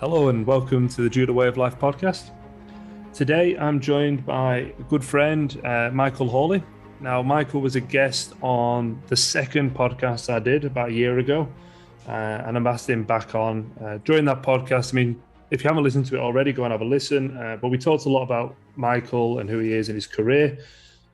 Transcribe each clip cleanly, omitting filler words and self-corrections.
Hello and welcome to the Judo Way of Life podcast. Today I'm joined by a good friend, Michael Horley. Now, Michael was a guest on the second podcast I did about a year ago, and I've asked him back on. During that podcast, I mean, if you haven't listened to it already, go and have a listen. But we talked a lot about Michael and who he is in his career.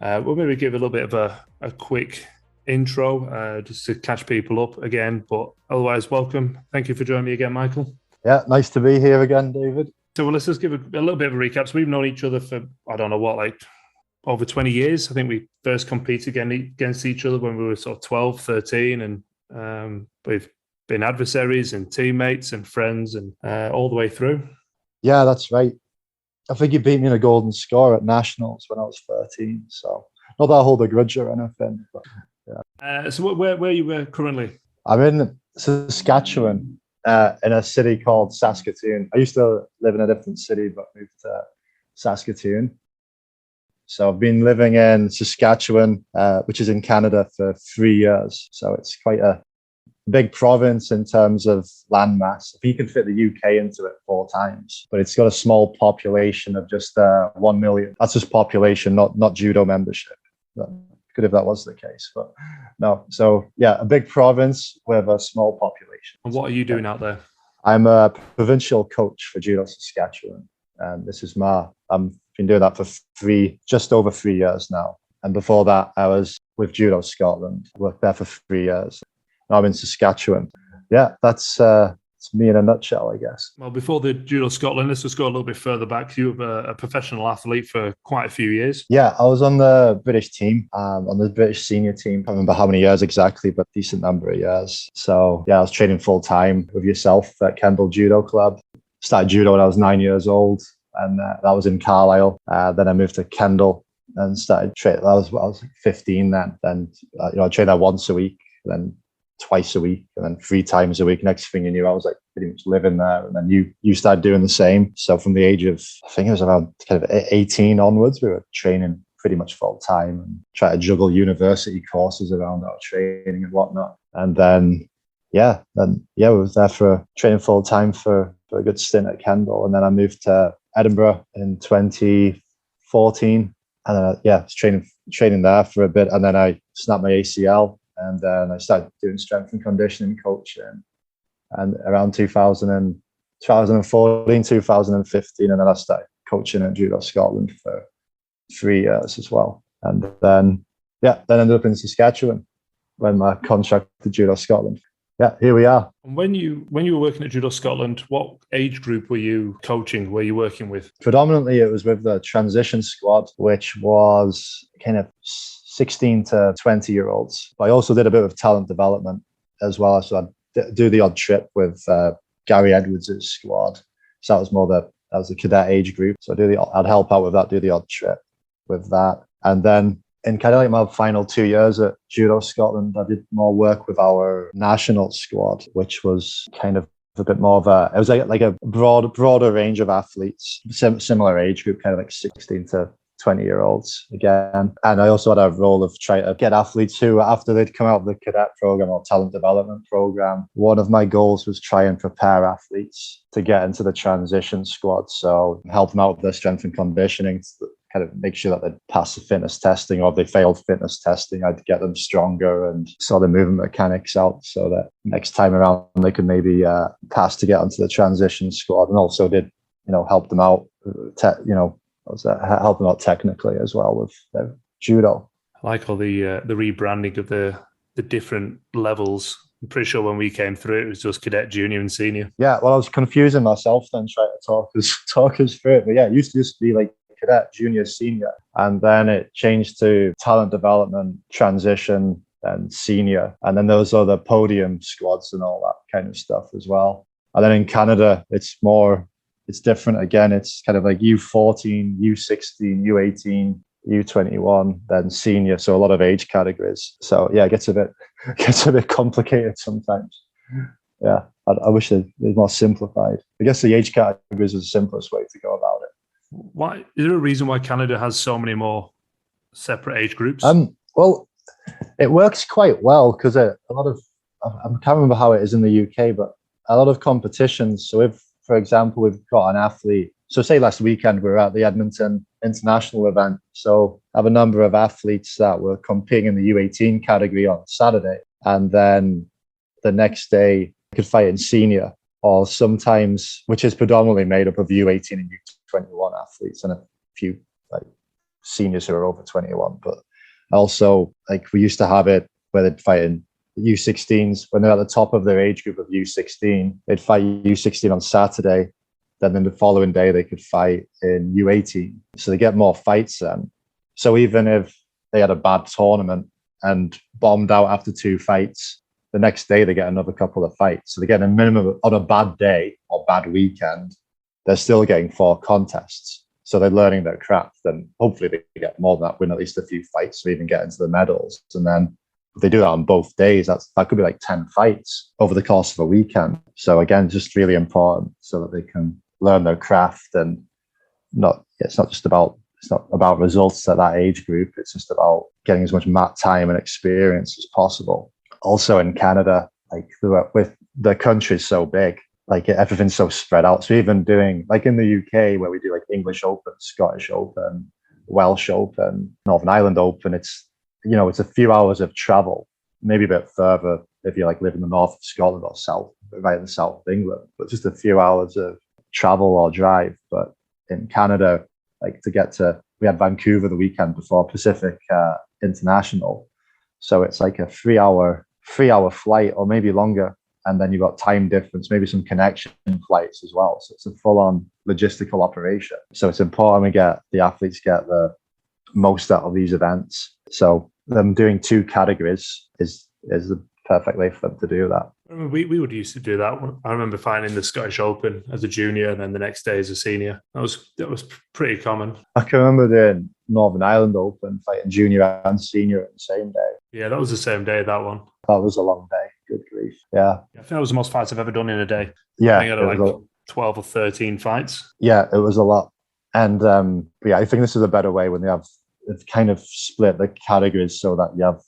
We'll maybe give a little bit of a quick intro just to catch people up again. But otherwise, welcome. Thank you for joining me again, Michael. Yeah, nice to be here again, David. So let's just give a little bit of a recap. So we've known each other for, I don't know what, like over 20 years. I think we first competed against each other when we were sort of 12, 13. And we've been adversaries and teammates and friends and all the way through. Yeah, that's right. I think you beat me in a golden score at Nationals when I was 13. So not that I hold a grudge or anything. But, yeah. So where you were currently? I'm in Saskatchewan. In a city called Saskatoon. I used to live in a different city, but moved to Saskatoon. So I've been living in Saskatchewan, which is in Canada, for 3 years. So it's quite a big province in terms of landmass. If you can fit the UK into it 4 times, but it's got a small population of just 1 million. That's just population, not judo membership. Good if that was the case, but no. So yeah, a big province with a small population. And what are you doing out there? I'm a provincial coach for Judo Saskatchewan, and this is I've been doing that for just over 3 years now. And before that, I was with Judo Scotland. Worked there for 3 years. Now I'm in Saskatchewan. Yeah, that's it's me in a nutshell, I guess. Well, before the Judo Scotland, let's just go a little bit further back. You were a professional athlete for quite a few years. Yeah, I was on the British team, on the British senior team. I can't remember how many years exactly, but a decent number of years. So yeah, I was training full time with yourself at Kendall Judo Club. Started judo when I was 9 years old, and that was in Carlisle. Then I moved to Kendall and started training. I was 15 then. Then I trained there once a week, then twice a week, and then 3 times a week. Next thing you knew, I was like pretty much living there. And then you started doing the same. So from the age of, I think it was around kind of 18 onwards, we were training pretty much full time and try to juggle university courses around our training and whatnot. And then we were there for training full time for a good stint at Kendall. And then I moved to Edinburgh in 2014. And then I was training there for a bit. And then I snapped my ACL. And then I started doing strength and conditioning coaching. And around 2014, 2015, and then I started coaching at Judo Scotland for 3 years as well. And then ended up in Saskatchewan when my contract to Judo Scotland. Yeah, here we are. And when you were working at Judo Scotland, what age group were you coaching? Were you working with? Predominantly, it was with the transition squad, which was kind of 16 to 20-year-olds. But I also did a bit of talent development as well. So I'd do the odd trip with Gary Edwards' squad. So that was the cadet age group. So I'd help out with that, do the odd trip with that. And then in kind of like my final 2 years at Judo Scotland, I did more work with our national squad, which was kind of a bit more of it was like a broader range of athletes, similar age group, kind of like 16 to 20-year-olds again. And I also had a role of trying to get athletes who, after they'd come out of the cadet program or talent development program, one of my goals was try and prepare athletes to get into the transition squad. So help them out with their strength and conditioning to kind of make sure that they'd pass the fitness testing, or if they failed fitness testing, I'd get them stronger and sort the movement mechanics out so that next time around they could maybe pass to get onto the transition squad. And also did, help them out, help them out technically as well with judo. I like all the rebranding of the different levels. I'm pretty sure when we came through, it was just cadet, junior, and senior. Yeah, well, I was confusing myself then trying to talk us through it. But yeah, it used to just be like cadet, junior, senior, and then it changed to talent development, transition, and senior, and then those are the podium squads and all that kind of stuff as well. And then in Canada, it's different again. It's kind of like U14, U16, U18, U21, then senior. So a lot of age categories. So yeah, it gets a bit complicated sometimes. Yeah, I wish it was more simplified. I guess the age categories is the simplest way to go about it. Why is there a reason why Canada has so many more separate age groups? Well, it works quite well because a lot of I can't remember how it is in the UK, but a lot of competitions. So if, for example, we've got an athlete. So say last weekend we were at the Edmonton International event. So I have a number of athletes that were competing in the U18 category on Saturday. And then the next day they could fight in senior, or sometimes, which is predominantly made up of U18 and U21 athletes and a few like seniors who are over 21. But also, like, we used to have it where they'd fight in U16s when they're at the top of their age group of U16. They'd fight U16 on Saturday. Then the following day they could fight in U18. So they get more fights then. So even if they had a bad tournament and bombed out after 2 fights, the next day they get another couple of fights. So they get a minimum on a bad day or bad weekend, they're still getting 4 contests. So they're learning their craft, and hopefully they get more than that, win at least a few fights or even get into the medals. And then if they do that on both days, that could be like 10 fights over the course of a weekend. So again, just really important so that they can learn their craft, and it's not about results at that age group. It's just about getting as much mat time and experience as possible. Also in Canada, like with the country's so big, like everything's so spread out. So even doing like in the UK where we do like English Open, Scottish Open, Welsh Open, Northern Ireland Open, it's a few hours of travel, maybe a bit further if you like live in the north of Scotland or south, right in the south of England, but just a few hours of travel or drive. But in Canada, like we had Vancouver the weekend before Pacific International, so it's like a 3-hour flight or maybe longer, and then you've got time difference, maybe some connection flights as well. So it's a full-on logistical operation. So it's important the athletes get the most out of these events. So them doing 2 categories is the perfect way for them to do that. We would used to do that. I remember fighting the Scottish Open as a junior, and then the next day as a senior. That was pretty common. I can remember doing Northern Ireland Open, fighting junior and senior on the same day. Yeah, that was the same day, that one. That was a long day. Good grief. Yeah. I think that was the most fights I've ever done in a day. Yeah. I think I had like 12 or 13 fights. Yeah, it was a lot. And I think this is a better way when they've kind of split the categories so that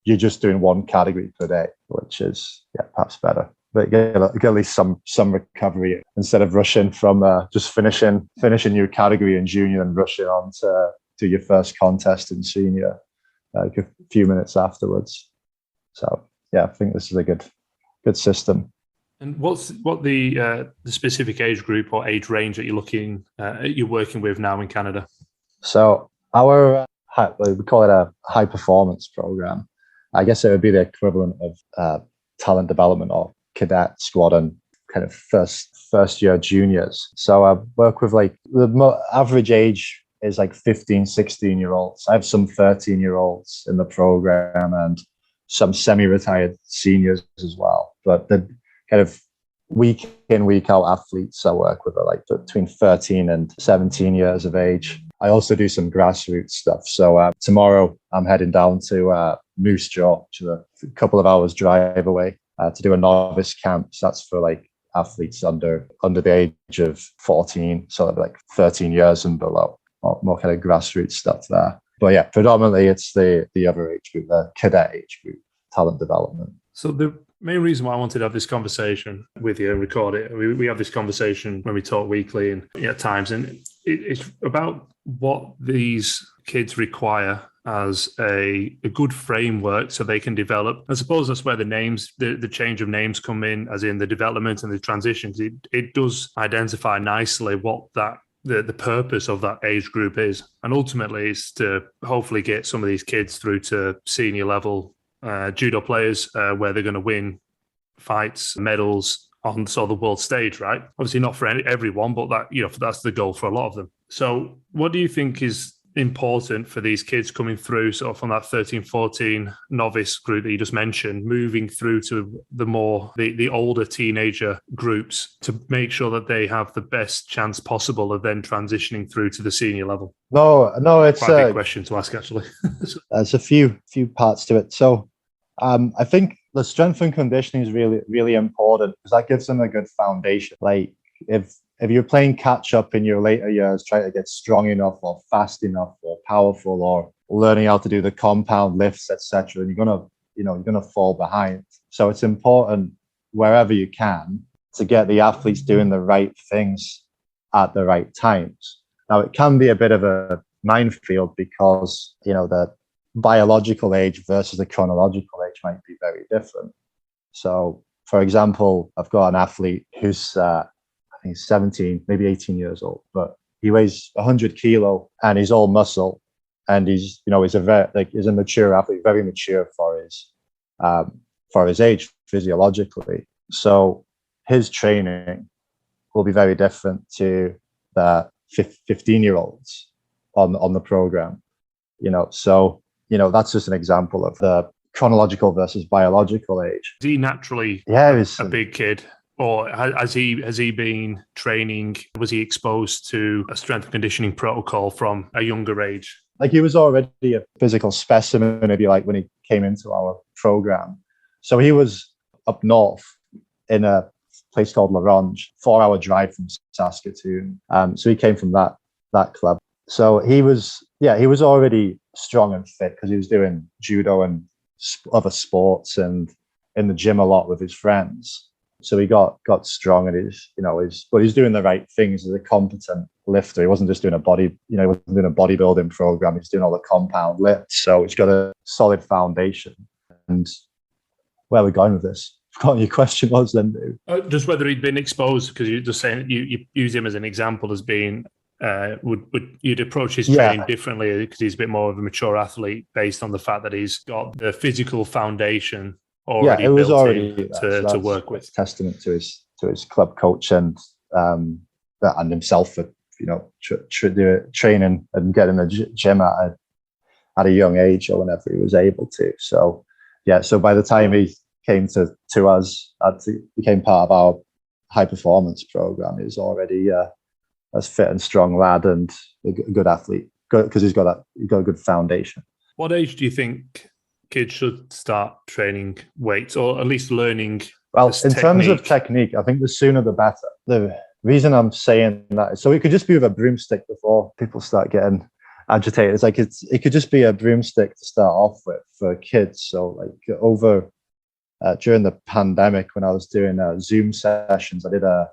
you're just doing 1 category per day, which is perhaps better. But get at least some recovery instead of rushing from just finishing your category in junior and rushing on to your first contest in senior like a few minutes afterwards. So I think this is a good system. And what the specific age group or age range that you're working with now in Canada? So our we call it a high performance program. I guess it would be the equivalent of talent development or cadet squad and kind of first year juniors. So I work with like the average age is like 15, 16-year-olds. I have some 13-year-olds in the program and some semi-retired seniors as well. But the kind of week in, week out athletes I work with are like between 13 and 17 years of age. I also do some grassroots stuff. So tomorrow I'm heading down to Moose Jaw, which is a couple of hours drive away, to do a novice camp. So that's for like athletes under the age of 14, so like 13 years and below, more kind of grassroots stuff there. But yeah, predominantly it's the other age group, the cadet age group, talent development. So the main reason why I wanted to have this conversation with you and record it, we have this conversation when we talk weekly and at times, and it's about what these kids require as a good framework so they can develop. I suppose that's where the change of names come in, as in the development and the transitions. It does identify nicely what the purpose of that age group is, and ultimately is to hopefully get some of these kids through to senior level judo players, where they're going to win fights, medals on the world stage, right? Obviously not for everyone, but that's the goal for a lot of them. So what do you think is important for these kids coming through sort of from that 13, 14 novice group that you just mentioned, moving through to the older teenager groups, to make sure that they have the best chance possible of then transitioning through to the senior level? No, it's quite a big question to ask, actually. There's a few parts to it. So I think the strength and conditioning is really, really important because that gives them a good foundation. Like if you're playing catch up in your later years, trying to get strong enough or fast enough or powerful or learning how to do the compound lifts, etc., and you're gonna fall behind. So it's important wherever you can to get the athletes doing the right things at the right times. Now, it can be a bit of a minefield because, the biological age versus the chronological age might be very different. So, for example, I've got an athlete who's, I think he's 17, maybe 18 years old, but he weighs 100 kilo and he's all muscle. And he's a mature athlete, very mature for his age physiologically. So his training will be very different to the 15-year-olds on the program. So that's just an example of the chronological versus biological age. Is he naturally a big kid? Or has he been training? Was he exposed to a strength and conditioning protocol from a younger age? Like, he was already a physical specimen, if you like, when he came into our program. So he was up north in a place called La Ronge, 4-hour drive from Saskatoon. So he came from that club. So he was already strong and fit because he was doing judo and other sports and in the gym a lot with his friends. So he got strong, and but he's doing the right things as a competent lifter. He wasn't just doing he wasn't doing a bodybuilding program. He's doing all the compound lifts. So he's got a solid foundation. And where are we going with this? I forgot what your question was then, dude. Just whether he'd been exposed, because you're just saying you use him as an example as being, would you'd approach his training differently because he's a bit more of a mature athlete based on the fact that he's got the physical foundation already to work with. Testament to his club coach and himself for training and getting the gym at a young age or whenever he was able to. So by the time he came to us, became part of our high performance program, he was already a fit and strong lad and a good athlete because he's got a good foundation. What age do you think kids should start training weights, or at least learning? Well, in terms of technique, I think the sooner the better. The reason I'm saying that is so it could just be with a broomstick before people start getting agitated. It's like it could just be a broomstick to start off with for kids. So like over during the pandemic, when I was doing Zoom sessions, I did a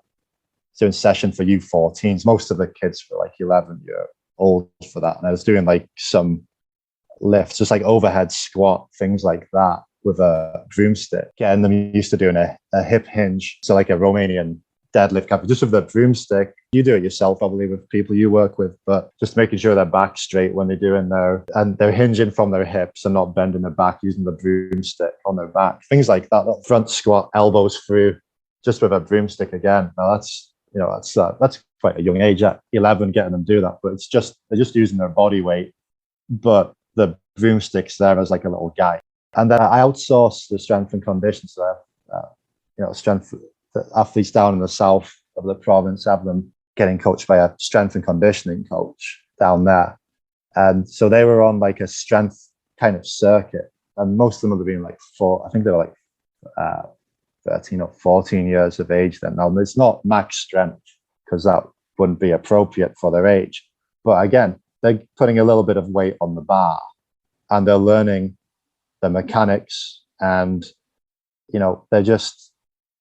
Zoom session for U14s. Most of the kids were like 11-year-old for that, and I was doing like some lifts, just like overhead squat, things like that with a broomstick, getting them used to doing a hip hinge, so like a Romanian deadlift, just with the broomstick. You do it yourself probably with people you work with, but just making sure their back's straight when they're doing and they're hinging from their hips and not bending their back using the broomstick on their back, things like that. Front squat, elbows through, just with a broomstick again. Now that's quite a young age at 11, getting them do that, but they're just using their body weight, but the broomstick's there as like a little guide. And then I outsource the strength and conditioning. So strength athletes down in the south of the province, have them getting coached by a strength and conditioning coach down there. And so they were on like a strength kind of circuit, and most of them would have been like I think they were like 13 or 14 years of age then. Now, it's not max strength because that wouldn't be appropriate for their age. But again, they're putting a little bit of weight on the bar and they're learning the mechanics, and they're just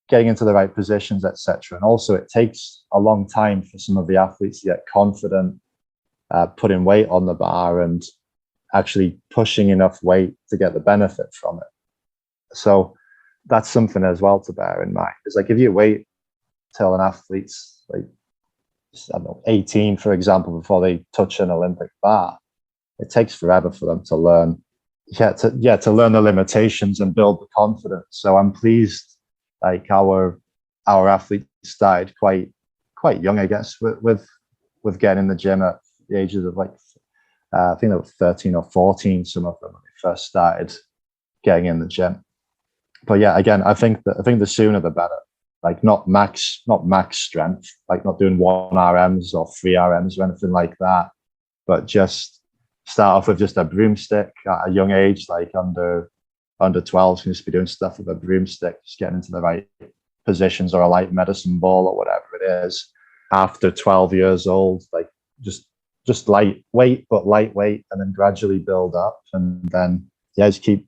getting into the right positions, etc. And also it takes a long time for some of the athletes to get confident putting weight on the bar and actually pushing enough weight to get the benefit from it. So that's something as well to bear in mind. It's like if you wait till an athlete's like, I don't know, 18, for example, before they touch an Olympic bar, it takes forever for them to learn. To learn the limitations and build the confidence. So I'm pleased, like our athletes started quite young, I guess, with getting in the gym at the ages of like I think they were 13 or 14. Some of them when they first started getting in the gym. But yeah, again, I think the sooner the better. Like not max strength, like not doing 1 RMs or 3 RMs or anything like that, but just start off with just a broomstick at a young age, like under 12s can just be doing stuff with a broomstick, just getting into the right positions, or a light medicine ball or whatever it is. After 12 years old, like just lightweight, but lightweight, and then gradually build up, and then just keep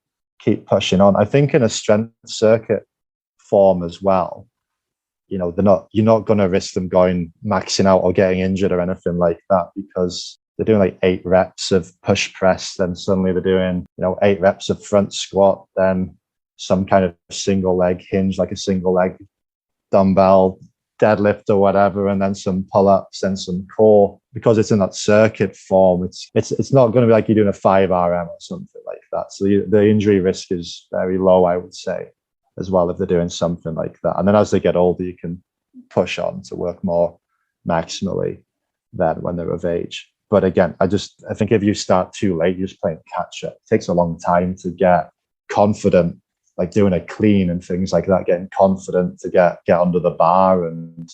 pushing on. I think in a strength circuit form as well, you're not going to risk them going maxing out or getting injured or anything like that, because they're doing like 8 reps of push press, then suddenly they're doing 8 reps of front squat, then some kind of single leg hinge, like a single leg dumbbell deadlift or whatever, and then some pull-ups and some core. Because it's in that circuit form, it's not going to be like you're doing a 5RM or something like that. So the injury risk is very low, I would say, as well, if they're doing something like that. And then as they get older, you can push on to work more maximally than when they're of age. But again, I think if you start too late, you're just playing catch up. It takes a long time to get confident, like doing a clean and things like that, getting confident to get under the bar and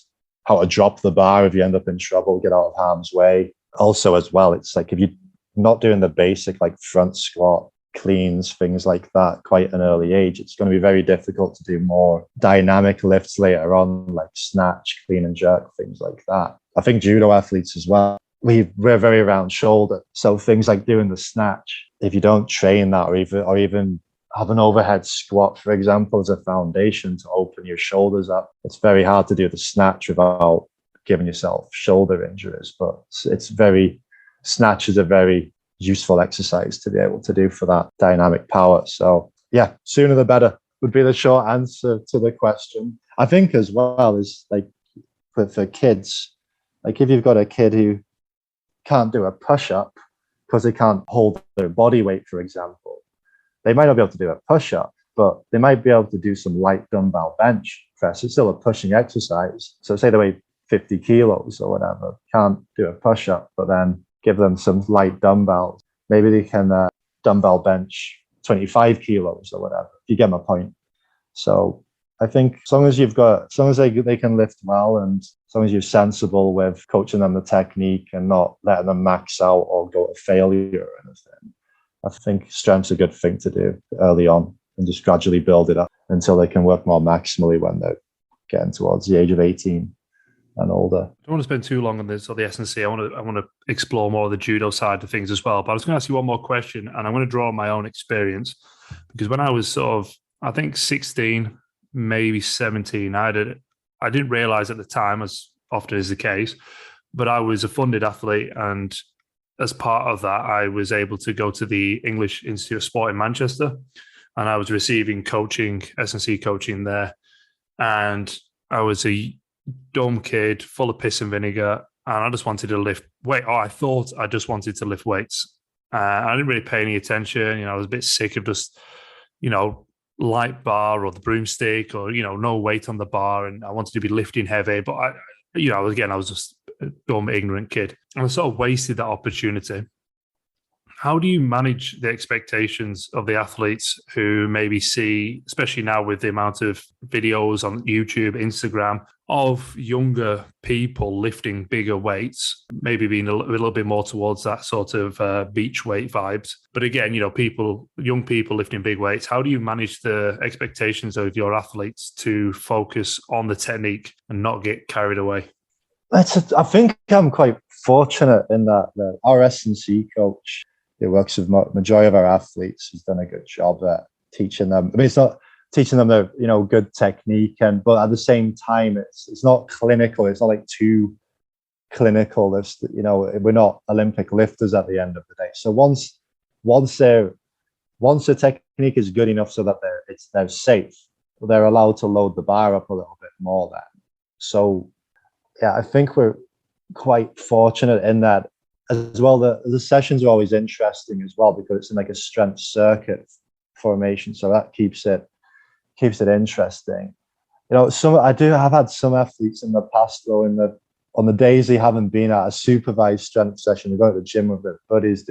how to drop the bar if you end up in trouble, get out of harm's way. Also, as well, it's like if you're not doing the basic like front squat, cleans, things like that, quite an early age, it's going to be very difficult to do more dynamic lifts later on, like snatch, clean and jerk, things like that. I think judo athletes as well, we're very round shoulder. So things like doing the snatch, if you don't train that, or even have an overhead squat, for example, as a foundation to open your shoulders up, it's very hard to do the snatch without giving yourself shoulder injuries. But snatch is a very useful exercise to be able to do for that dynamic power. So yeah, sooner the better would be the short answer to the question. I think as well is like for kids, like if you've got a kid who can't do a push-up because they can't hold their body weight, for example, they might not be able to do a push-up, but they might be able to do some light dumbbell bench press. It's still a pushing exercise. So say they weigh 50 kilos or whatever, can't do a push-up, but then give them some light dumbbells. Maybe they can dumbbell bench 25 kilos or whatever. You get my point. So I think as long as they can lift well, and as long as you're sensible with coaching them the technique and not letting them max out or go to failure or anything, I think strength's a good thing to do early on and just gradually build it up until they can work more maximally when they're getting towards the age of 18 and older. I don't want to spend too long on this or the S&C. I want to explore more of the judo side of things as well. But I was going to ask you one more question, and I'm going to draw on my own experience, because when I was sort of, I think 16, maybe 17, I didn't realize at the time, as often is the case, but I was a funded athlete, and as part of that, I was able to go to the English Institute of Sport in Manchester, and I was receiving coaching, S&C coaching there. And I was a dumb kid, full of piss and vinegar, and I just wanted to lift weight. I thought I just wanted to lift weights. I didn't really pay any attention. I was a bit sick of just, light bar or the broomstick or, no weight on the bar, and I wanted to be lifting heavy. But I was just a dumb, ignorant kid. And I sort of wasted that opportunity. How do you manage the expectations of the athletes who maybe see, especially now with the amount of videos on YouTube, Instagram, of younger people lifting bigger weights, maybe being a little bit more towards that sort of beach weight vibes? But again, young people lifting big weights, how do you manage the expectations of your athletes to focus on the technique and not get carried away? I think I'm quite fortunate in that our S&C coach, who works with majority of our athletes, has done a good job at teaching them. I mean, it's not teaching them the good technique, but at the same time, it's not clinical. It's not like too clinical. We're not Olympic lifters at the end of the day. So once the technique is good enough so that they're safe, they're allowed to load the bar up a little bit more then. So yeah, I think we're quite fortunate in that. As well, the sessions are always interesting as well, because it's in like a strength circuit formation, so that keeps it interesting. I've had some athletes in the past though, on the days they haven't been at a supervised strength session, they go to the gym with their buddies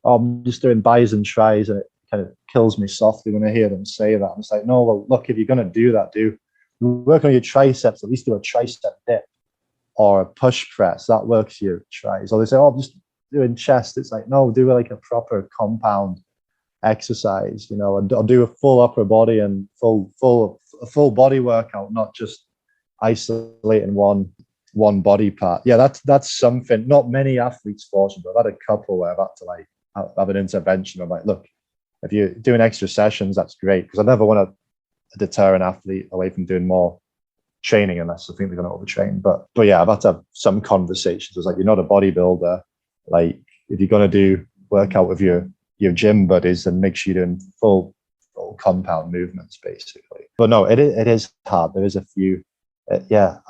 I'm just doing bis and tries, and it kind of kills me softly when I hear them say that. I'm just like, no, well, look, if you're going to do that, work on your triceps, at least do a tricep dip or a push press, that works your tries. Or they say, I'm just doing chest. It's like, no, do like a proper compound exercise, and I'll do a full upper body and full body workout, not just isolating one body part. Yeah, that's something. Not many athletes, fortunately, but I've had a couple where I've had to have an intervention. I'm like, look, if you're doing extra sessions, that's great, because I never want to deter an athlete away from doing more training unless I think they're going to overtrain. But yeah, I've had to have some conversations. It's like, you're not a bodybuilder. Like, if you're going to do workout with your gym buddies, then make sure you're doing full compound movements, basically. But no, it is hard. There is a few. I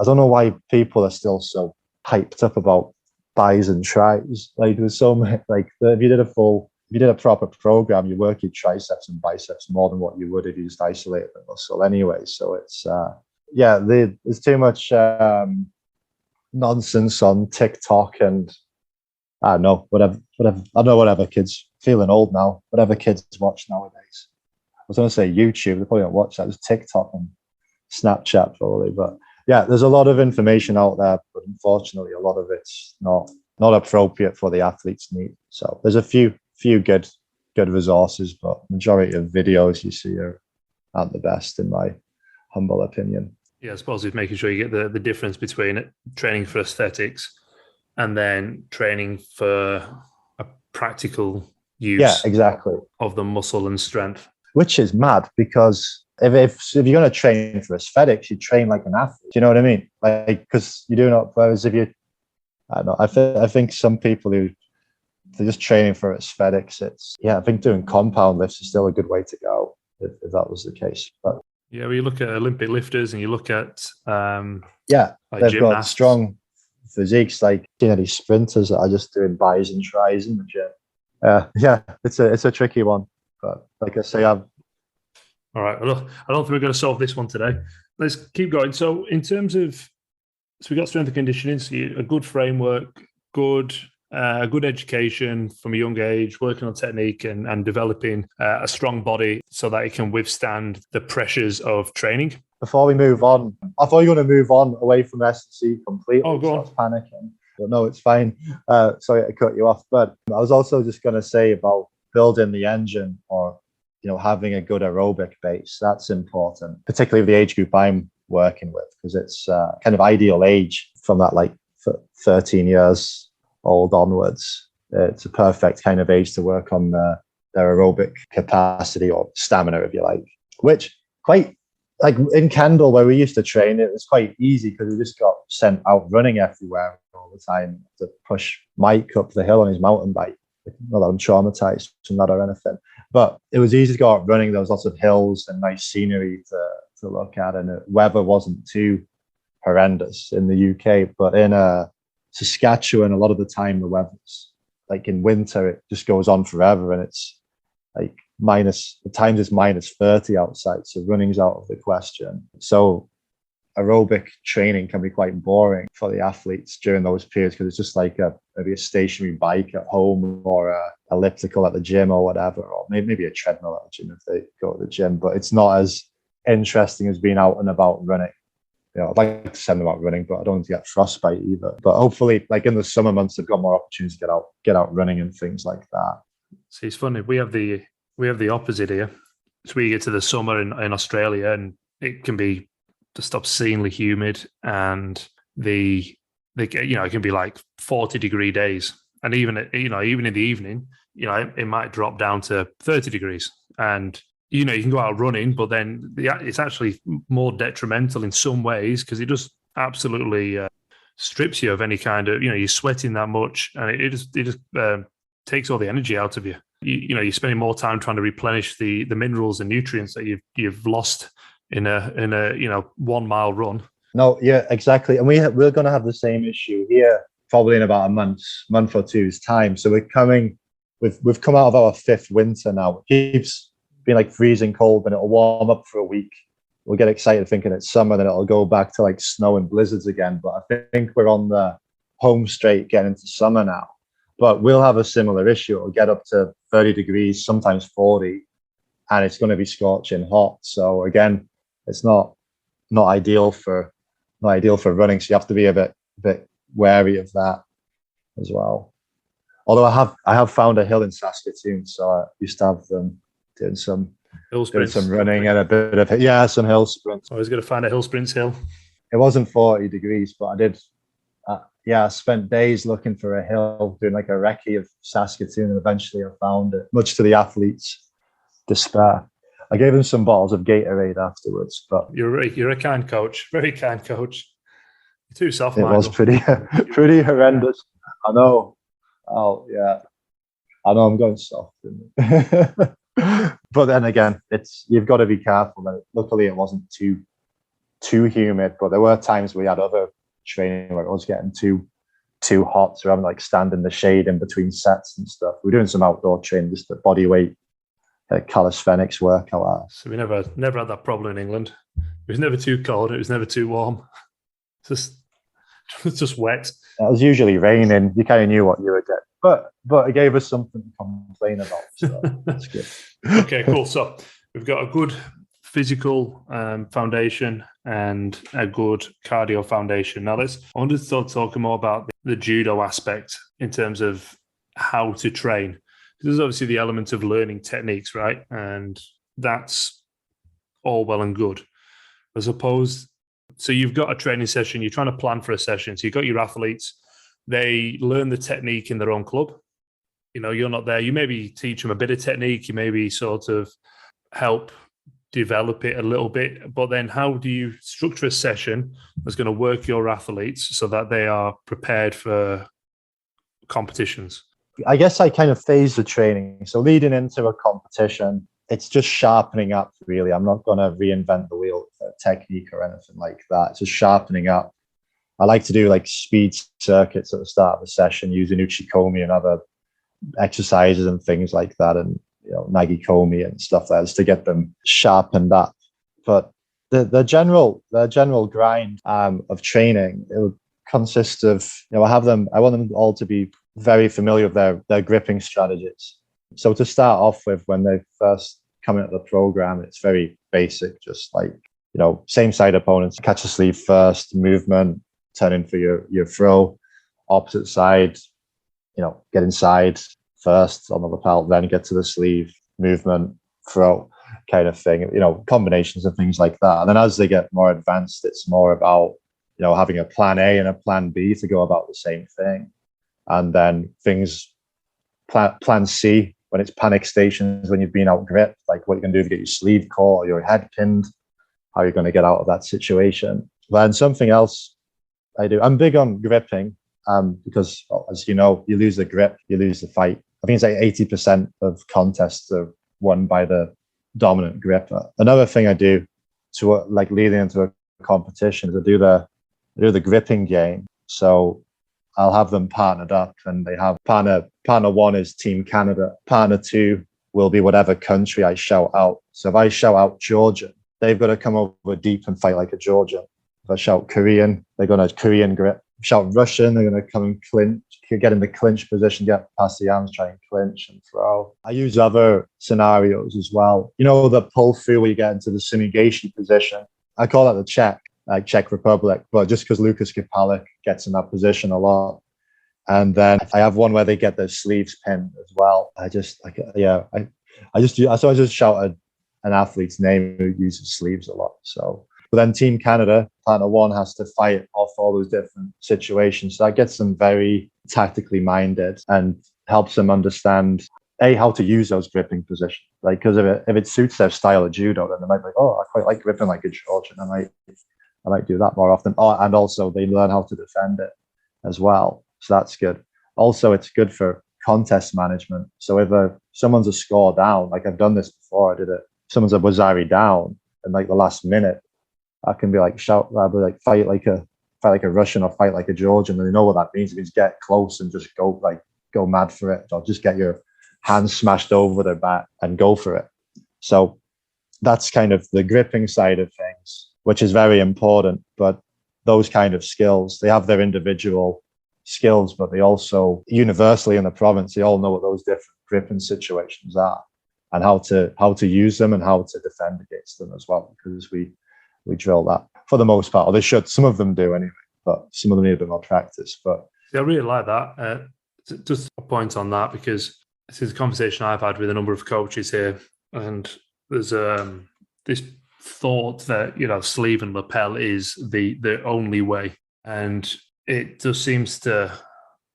don't know why people are still so hyped up about buys and tries. Like, there's so many. Like, if you did a proper program, you work your triceps and biceps more than what you would if you just isolated the muscle anyway. So it's there's too much nonsense on TikTok, and I don't know, whatever kids, feeling old now, whatever kids watch nowadays. I was going to say YouTube, they probably don't watch that. It's TikTok and Snapchat probably. But yeah, there's a lot of information out there, but unfortunately a lot of it's not appropriate for the athlete's need. So there's a few good resources, but majority of videos you see aren't the best, in my humble opinion. Yeah, I suppose it's making sure you get the difference between training for aesthetics and then training for a practical use of the muscle and strength. Which is mad, because if you're going to train for aesthetics, you train like an athlete. Do you know what I mean? Like, because you do not. Whereas if you, I don't know. I think some people who they're just training for aesthetics. I think doing compound lifts is still a good way to go if that was the case. But yeah, well, you look at Olympic lifters and you look at like they've got gymnasts. Strong physiques, like these sprinters that are just doing buys and tries in the gym. It's a tricky one, but like I say, all right. I don't think we're going to solve this one today. Let's keep going. So in terms of, we got strength and conditioning, so a good framework, good education from a young age, working on technique and developing a strong body so that it can withstand the pressures of training. Before we move on, I thought you were going to move on away from S&C completely. Oh, go on. I was panicking, but no, it's fine. Sorry to cut you off, but I was also just going to say about building the engine, or having a good aerobic base. That's important, particularly with the age group I'm working with, because it's kind of ideal age from that, like 13 years old onwards. It's a perfect kind of age to work on their aerobic capacity, or stamina, if you like, which quite like in Kendall, where we used to train, it was quite easy because we just got sent out running everywhere all the time to push Mike up the hill on his mountain bike. Not that I'm traumatized from that or anything, but it was easy to go out running. There was lots of hills and nice scenery to look at, and the weather wasn't too horrendous in the UK. But in Saskatchewan, a lot of the time the weather's like in winter, it just goes on forever, and it's like at times it's minus 30 outside, so running's out of the question. So aerobic training can be quite boring for the athletes during those periods, because it's just like maybe a stationary bike at home, or a elliptical at the gym or whatever, or maybe a treadmill at the gym if they go to the gym. But it's not as interesting as being out and about running. I'd like to send them out running, but I don't want to get frostbite either. But hopefully, like in the summer months, they've got more opportunities to get out running and things like that. See, it's funny. We have the opposite here. So we get to the summer in Australia, and it can be just obscenely humid, and it can be like 40-degree days, and even in the evening, it might drop down to 30 degrees, and you can go out running, but then it's actually more detrimental in some ways, because it just absolutely strips you of any kind of, you're sweating that much, and it just takes all the energy out of you. You're spending more time trying to replenish the minerals and nutrients that you've lost in a 1 mile run. No, yeah, exactly. And we're going to have the same issue here probably in about a month or two's time. So we've come out of our 5th winter now. It keeps being like freezing cold, and it'll warm up for a week. We'll get excited thinking it's summer, then it'll go back to like snow and blizzards again. But I think we're on the home straight getting into summer now. But we'll have a similar issue. It'll get up to 30 degrees, sometimes 40, and it's going to be scorching hot. So again, it's not ideal for running. So you have to be a bit wary of that as well. Although I have found a hill in Saskatoon, so I used to have them doing some running and a bit of some hill sprints. Always got to find a hill sprints hill. It wasn't 40 degrees, but I did. I spent days looking for a hill, doing like a recce of Saskatoon, and eventually I found it, much to the athletes' despair. I gave him some bottles of Gatorade afterwards, but You're a kind coach, very kind coach. You're too soft, it Michael. was pretty horrendous. I know. Oh yeah, I know. I'm going soft. But then again, you've got to be careful. Luckily, it wasn't too humid, but there were times we had other training where it was getting too hot, so having like stand in the shade in between sets and stuff. We're doing some outdoor training, just the body weight calisthenics workout. So we never had that problem in England. It was never too cold. It was never too warm. It's just wet. It was usually raining. You kind of knew what you were getting, but it gave us something to complain about. So that's good. Okay, cool. So we've got a good physical foundation and a good cardio foundation. Now I wanted to start talking more about the judo aspect in terms of how to train. There's obviously the element of learning techniques, right? And that's all well and good. I suppose, so you've got a training session, you're trying to plan for a session. So you've got your athletes, they learn the technique in their own club. You know, you're not there. You maybe teach them a bit of technique, you maybe sort of help develop it a little bit, but then how do you structure a session that's going to work your athletes so that they are prepared for competitions? I guess I kind of phase the training. So leading into a competition, it's just sharpening up, really. I'm not going to reinvent the wheel with a technique or anything like that. It's just sharpening up. I like to do like speed circuits at the start of a session using uchikomi and other exercises and things like that, and nagikomi and stuff like that, just to get them sharpened up. But the general grind of training, it would consist of, I want them all to be very familiar with their gripping strategies. So to start off with, when they first come into the program, it's very basic, just like, same side opponents, catch the sleeve first, movement, turn in for your throw, opposite side, get inside first on the lapel, then get to the sleeve, movement, throw kind of thing, combinations of things like that. And then as they get more advanced, it's more about, having a plan A and a plan B to go about the same thing. And then plan C, when it's panic stations, when you've been out gripped, like what you're going to do to get your sleeve caught or your head pinned, how you're going to get out of that situation. Then something else I do, I'm big on gripping, because as you know, you lose the grip, you lose the fight. I think it's like 80% of contests are won by the dominant gripper. Another thing I do to like leading into a competition is I do the gripping game. So I'll have them partnered up, and they have partner one is Team Canada. Partner two will be whatever country I shout out. So if I shout out Georgian, they've got to come over deep and fight like a Georgian. If I shout Korean, they're going to Korean grip. Shout Russian, they're going to come and clinch, get in the clinch position, get past the arms, try and clinch and throw. I use other scenarios as well. The pull through where you get into the sumigashi position. I call that the Czech Republic, but just because Lucas Kapalik gets in that position a lot. And then I have one where they get their sleeves pinned as well. I just shouted an athlete's name who uses sleeves a lot. So, but then Team Canada, partner one, has to fight off all those different situations. So that gets them very tactically minded and helps them understand how to use those gripping positions. Like, because if it suits their style of judo, then they might be like, oh, I quite like gripping like a Georgian. I might do that more often. Oh, and also they learn how to defend it as well. So that's good. Also, it's good for contest management. So if someone's a score down, like I've done this before, I did it. Someone's a wazari down in like the last minute, I can be like I'll be like fight like a Russian or fight like a Georgian, and they know what that means. It means get close and just go mad for it, or just get your hands smashed over their back and go for it. So that's kind of the gripping side of things, which is very important. But those kind of skills, they have their individual skills, but they also universally in the province, they all know what those different gripping situations are and how to use them and how to defend against them as well, because we drill that for the most part, or they should. Some of them do anyway, but some of them need a bit more practice. But I really like that. Just a point on that, because this is a conversation I've had with a number of coaches here, and there's this thought that sleeve and lapel is the only way, and it just seems to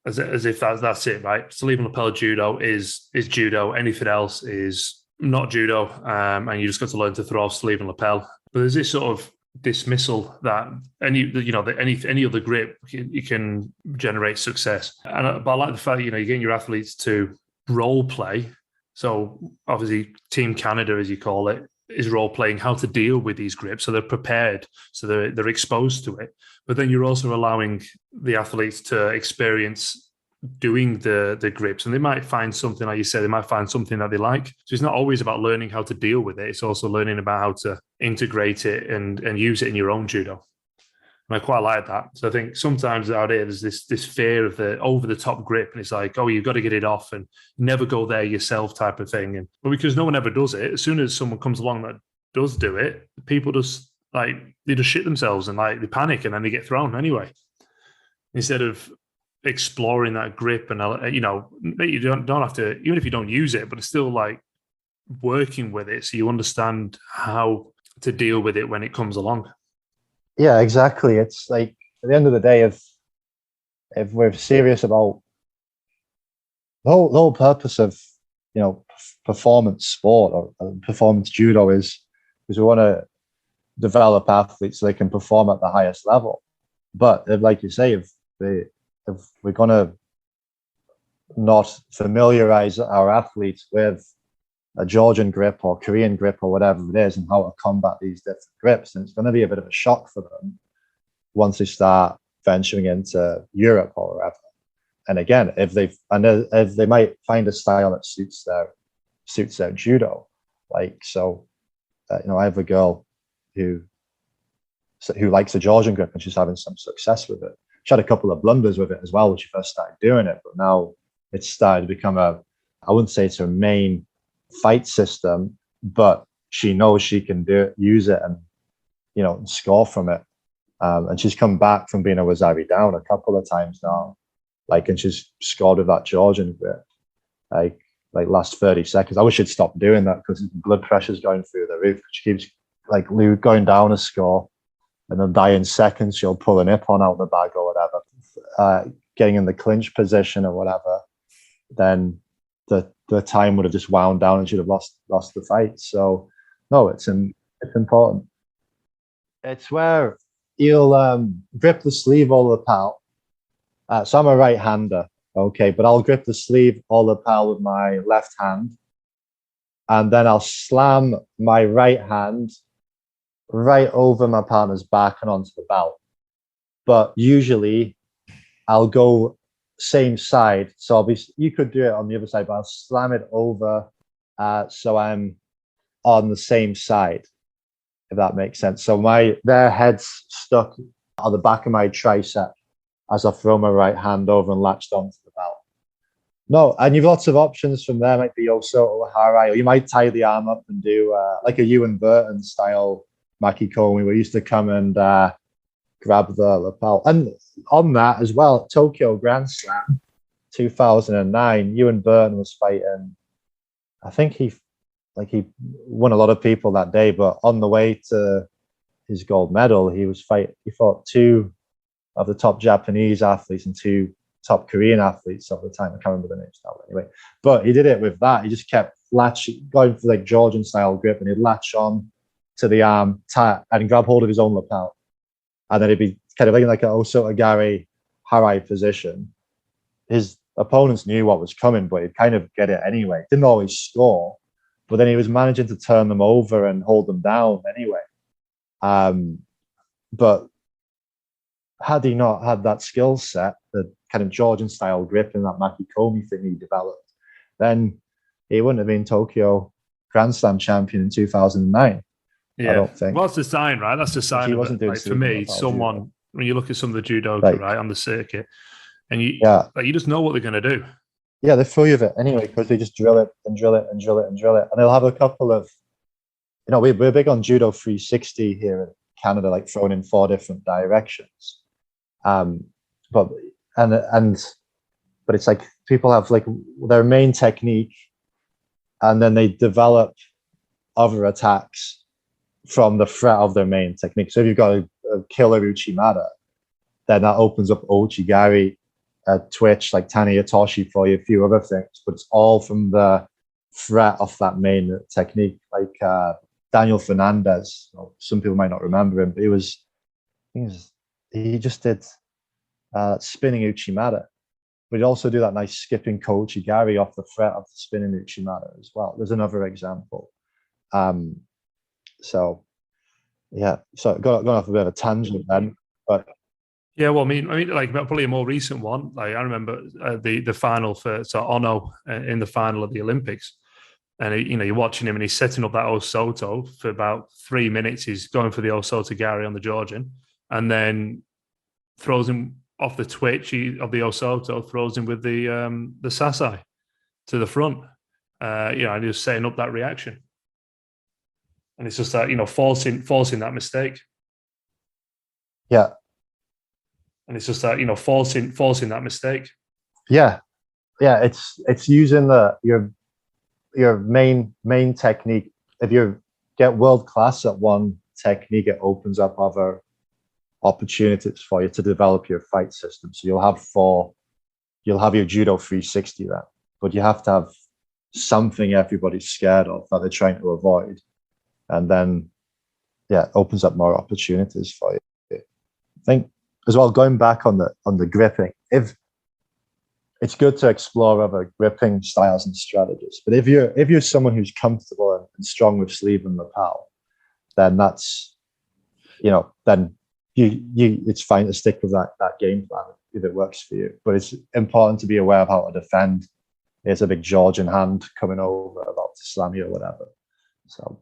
as if that's it, right? Sleeve and lapel judo is judo. Anything else is not judo, and you just got to learn to throw off sleeve and lapel. But there's this sort of dismissal that any other grip you can generate success. But I like the fact you're getting your athletes to role play. So obviously, Team Canada, as you call it, is role playing how to deal with these grips, so they're prepared, so they're exposed to it. But then you're also allowing the athletes to experience doing the grips, and they might find something, like you said, they might find something that they like. So it's not always about learning how to deal with it, it's also learning about how to integrate it and use it in your own judo. And I quite like that. So I think sometimes out here there's this fear of the over the top grip, and it's like, oh, you've got to get it off and never go there yourself type of thing. And but because no one ever does it, as soon as someone comes along that does do it, people just they just shit themselves and they panic, and then they get thrown anyway, instead of exploring that grip. And you don't have to, even if you don't use it, but it's still working with it so you understand how to deal with it when it comes along. Yeah, exactly. It's like at the end of the day, if we're serious about the whole purpose of performance sport or performance judo is we want to develop athletes so they can perform at the highest level. But like you say, if we're going to not familiarize our athletes with a Georgian grip or Korean grip or whatever it is and how to combat these different grips, and it's going to be a bit of a shock for them once they start venturing into Europe or wherever. And again, if they might find a style that suits their judo, I have a girl who likes a Georgian grip and she's having some success with it. She had a couple of blunders with it as well when she first started doing it, but now it's started to become I wouldn't say it's her main fight system, but she knows she can use it and score from it. And she's come back from being a wasabi down a couple of times now, and she's scored with that Georgian grip, like last 30 seconds. I wish she'd stop doing that because blood pressure's going through the roof. She keeps going down a score, and then dying seconds she'll pull an ippon out the bag or whatever, getting in the clinch position or whatever. Then the time would have just wound down and she'd have lost the fight. So no, it's important. It's where you'll grip the sleeve or lapel. So I'm a right-hander, okay, but I'll grip the sleeve or lapel with my left hand, and then I'll slam my right hand right over my partner's back and onto the belt. But usually I'll go same side. So you could do it on the other side, but I'll slam it over so I'm on the same side, if that makes sense. So their head's stuck on the back of my tricep as I throw my right hand over and latched onto the belt. No, and you've lots of options from there. Might be Yosoto or Harai, or you might tie the arm up and do like a Ewan Burton style Makikomi, where we used to come and grab the lapel. And on that as well, Tokyo Grand Slam 2009, Ewan Burton was fighting. I think he won a lot of people that day, but on the way to his gold medal, he fought two of the top Japanese athletes and two top Korean athletes of the time. I can't remember the names now, anyway. But he did it with that. He just kept going for Georgian style grip, and he'd latch on to the arm, and grab hold of his own lapel. And then he'd be kind of like an Osotogari Harai position. His opponents knew what was coming, but he'd kind of get it anyway. Didn't always score, but then he was managing to turn them over and hold them down anyway. But had he not had that skill set, the kind of Georgian style grip and that Makikomi thing he developed, then he wouldn't have been Tokyo Grand Slam champion in 2009. Yeah. I don't think. Well, that's the sign, right? That's the sign of it. For me, someone, when you look at some of the judoka, right, on the circuit, and you just know what they're going to do. Yeah, they're free of it anyway, because they just drill it and drill it and drill it and drill it. And they'll have a couple of, we're big on Judo 360 here in Canada, like thrown in 4 different directions. But it's like people have like their main technique, and then they develop other attacks from the threat of their main technique. So if you've got a killer Uchimata, then that opens up Ochigari, twitch like Tani Atoshi for you, a few other things, but it's all from the threat off that main technique. Like Daniel Fernandez, some people might not remember him, but he just did spinning Uchimata. But he'd also do that nice skipping Kochigari off the threat of the spinning Uchimata as well. There's another example. So got off a bit of a tangent then, but yeah, well, I mean, like probably a more recent one. Like I remember the final for Ono in the final of the Olympics, and you're watching him and he's setting up that Osoto for about 3 minutes. He's going for the Osoto Gari on the Georgian, and then throws him off the twitch of the Osoto, throws him with the Sasai to the front. And he was setting up that reaction, and it's just that forcing that mistake. Yeah. And it's just that forcing that mistake. Yeah. It's using your main technique. If you get world class at one technique, it opens up other opportunities for you to develop your fight system. So you'll have your Judo 360 then, but you have to have something everybody's scared of that they're trying to avoid, and then it opens up more opportunities for you. I think as well, going back on the gripping, if it's good to explore other gripping styles and strategies, but if you're someone who's comfortable and strong with sleeve and lapel, then that's then it's fine to stick with that game plan if it works for you. But it's important to be aware of how to defend. There's a big Georgian hand coming over about to slam you or whatever. So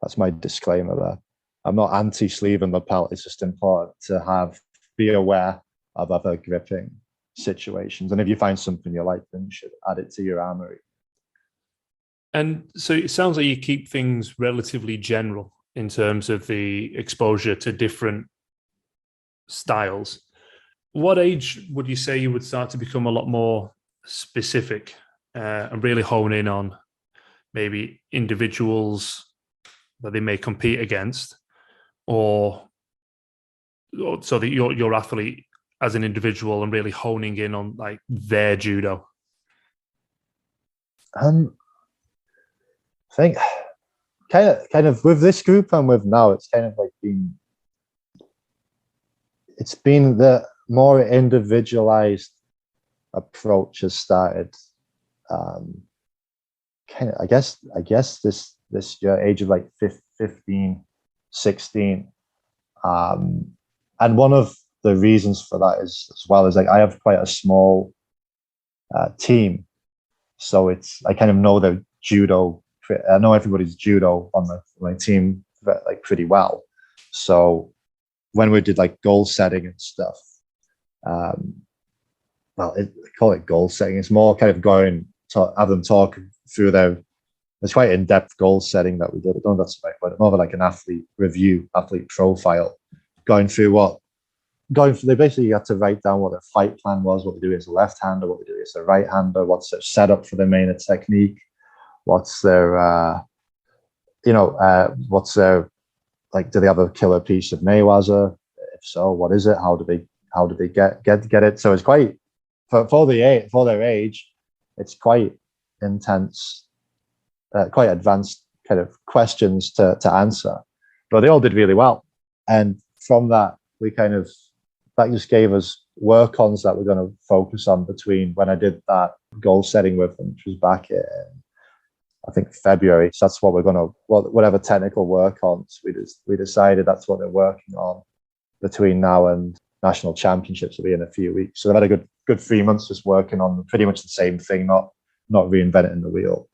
that's my disclaimer there. I'm not anti-sleeve and lapel. It's just important to be aware of other gripping situations. And if you find something you like, then you should add it to your armory. And so it sounds like you keep things relatively general in terms of the exposure to different styles. What age would you say you would start to become a lot more specific and really hone in on maybe individuals that they may compete against, or so that your athlete as an individual and really honing in on like their judo? I think kind of with this group I'm with now, it's kind of like it's been the more individualized approach has started. Kind of, I guess this age of like 15, 16. And one of the reasons for that is, as well, is like I have quite a small team. So I kind of know the judo. I know everybody's judo on my team like pretty well. So when we did like goal setting and stuff, I call it goal setting. It's more kind of have them talk through it's quite in-depth goal setting that we did. I don't know if that's the right word, more of like an athlete review, athlete profile, they basically had to write down what their fight plan was, what they do as a left-hander, what they do as a right-hander, what's their setup for their main technique, what's their, like, do they have a killer piece of Mayweather? If so, what is it? How do they get it? So it's quite, for their age, it's quite intense, quite advanced kind of questions to answer, but they all did really well. And from that, that just gave us work-ons that we're going to focus on between when I did that goal setting with them, which was back in, I think, February. So that's what we're going to, whatever technical work-ons, we decided that's what they're working on between now and national championships will be in a few weeks. So they've had a good 3 months just working on pretty much the same thing, not reinventing the wheel.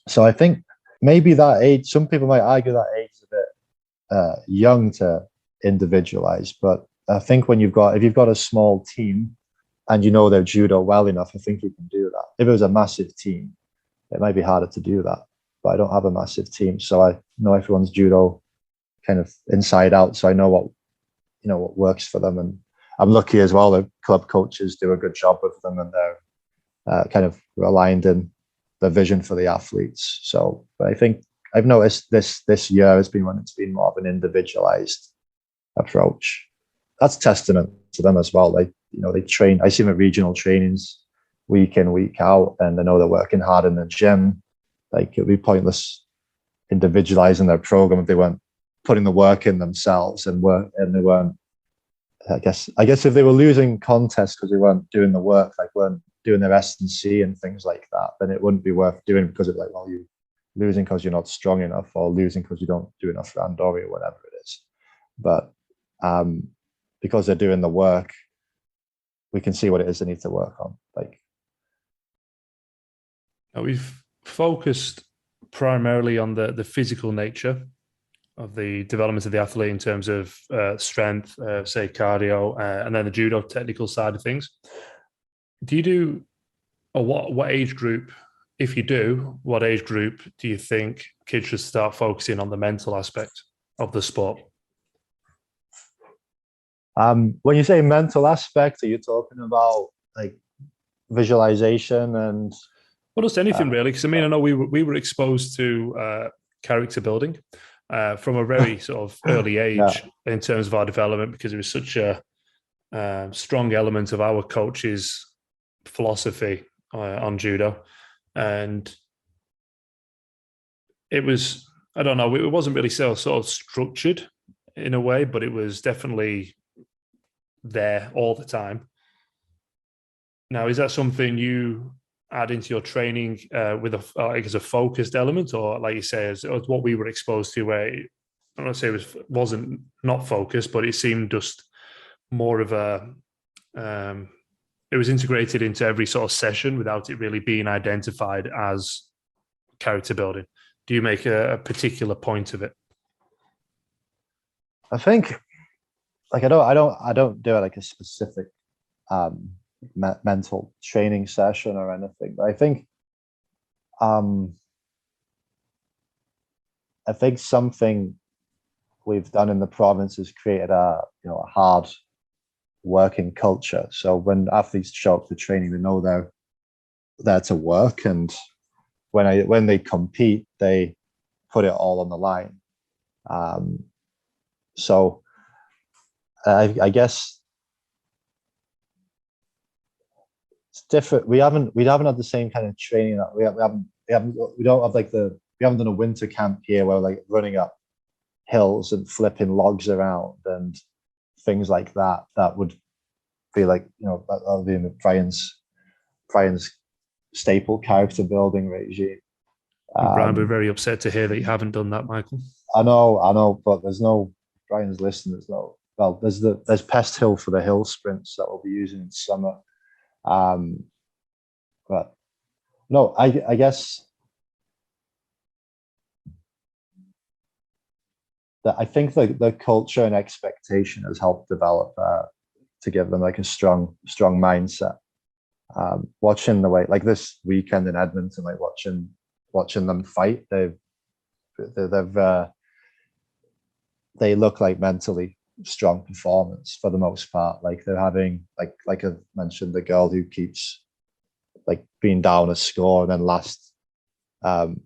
So I think maybe that age, some people might argue that age is a bit young to individualize, but I think if you've got a small team and you know their judo well enough, I think you can do that. If it was a massive team, it might be harder to do that, but I don't have a massive team, so I know everyone's judo kind of inside out, so I know what works for them. And I'm lucky as well, the club coaches do a good job with them, and they're kind of aligned in the vision for the athletes. So, but I think I've noticed this year has been when it's been more of an individualized approach. That's testament to them as well. They train. I see them at regional trainings week in, week out, and I know they're working hard in the gym. like it'd be pointless individualizing their program if they weren't putting the work in themselves and they weren't. I guess if they were losing contests because they weren't doing the work, like weren't doing their S&C and things like that, then it wouldn't be worth doing, because it's like, well, you're losing because you're not strong enough, or losing because you don't do enough randori or whatever it is. But because they're doing the work, we can see what it is they need to work on. Like, now we've focused primarily on the physical nature of the development of the athlete in terms of strength, say cardio, and then the judo technical side of things. Do you do, or what age group, if you do, what age group do you think kids should start focusing on the mental aspect of the sport? When you say mental aspect, are you talking about like visualization and? Well, just anything really, because I mean, I know we were exposed to character building from a very sort of early age in terms of our development, because it was such a strong element of our coach's philosophy on judo. And it was, I don't know, it wasn't really so sort of structured in a way, but it was definitely there all the time. Now, is that something you add into your training with as a focused element, or like you say, as what we were exposed to, where I don't want to say it wasn't not focused, but it seemed just more of a it was integrated into every sort of session without it really being identified as character building. Do you make a particular point of it? I think, like, I don't do like a specific mental training session or anything, but I think something we've done in the province has created a hard working culture. So when athletes show up to training, they know they're there to work, and when they compete, they put it all on the line. So I guess it's different. We haven't had the same kind of training. We haven't done a winter camp here where we're like running up hills and flipping logs around and things like that. That would be like, that would be in the Brian's staple character building regime. Brian, we're very upset to hear that you haven't done that, Michael. I know, but there's no Brian's listening. There's Pest Hill for the hill sprints that we'll be using in summer. But no, I guess that I think the culture and expectation has helped develop to give them like a strong mindset. Watching the way, like this weekend in Edmonton, like watching them fight, they look like mentally strong performance for the most part. Like they're having like I mentioned, the girl who keeps like being down a score and then I'm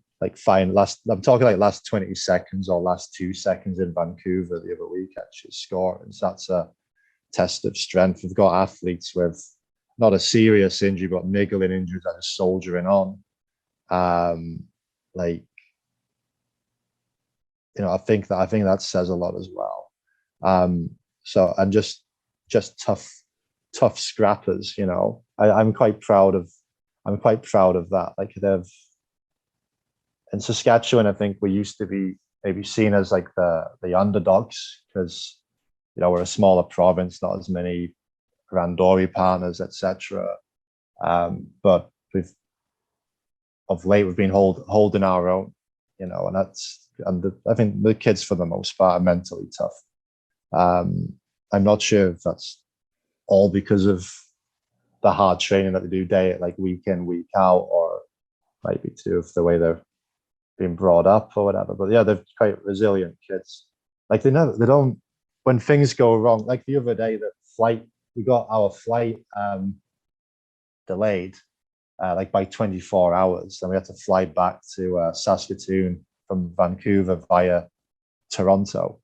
talking like last 20 seconds or last 2 seconds in Vancouver the other week actually scoring. So that's a test of strength. We've got athletes with not a serious injury, but niggling injuries that are soldiering on. I think that says a lot as well. So, and just tough scrappers. I'm quite proud of that. Like in Saskatchewan, I think we used to be maybe seen as like the underdogs because we're a smaller province, not as many randori partners, etc. But of late we've been holding our own, and I think the kids for the most part are mentally tough. I'm not sure if that's all because of the hard training that they do like week in, week out, or maybe too of the way they're being brought up or whatever. But yeah, they're quite resilient kids. Like they don't, when things go wrong, like the other day, we got our flight delayed like by 24 hours. Then we had to fly back to Saskatoon from Vancouver via Toronto.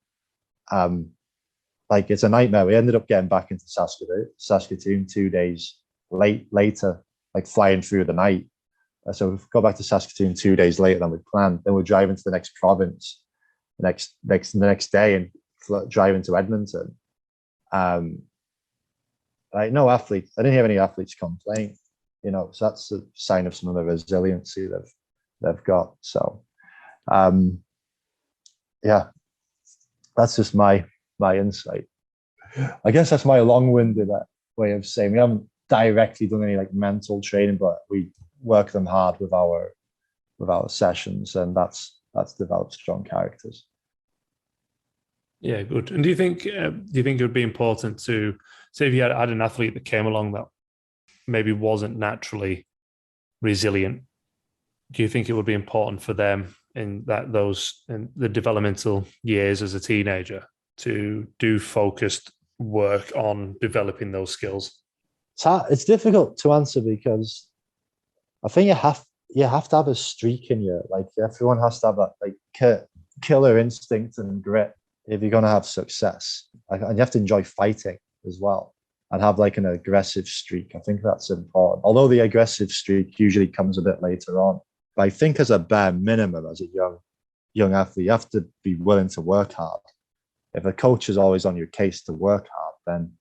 Like it's a nightmare. We ended up getting back into Saskatoon 2 days later, like flying through the night. So we go back to Saskatoon 2 days later than we planned. Then we're driving to the next province the next day and driving to Edmonton. Like no athletes, I didn't hear any athletes complain, so that's a sign of some of the resiliency they've got. So yeah, that's just my insight. I guess that's my long-winded way of saying we haven't directly done any like mental training, but we work them hard with our sessions, and that's developed strong characters. Yeah, good. And do you think it would be important to say if you had an athlete that came along that maybe wasn't naturally resilient? Do you think it would be important for them in the developmental years as a teenager to do focused work on developing those skills? It's difficult to answer because I think you have to have a streak in you. Like everyone has to have that like killer instinct and grit if you're going to have success. And you have to enjoy fighting as well and have like an aggressive streak. I think that's important. Although the aggressive streak usually comes a bit later on. But I think as a bare minimum, as a young athlete, you have to be willing to work hard. If a coach is always on your case to work hard, then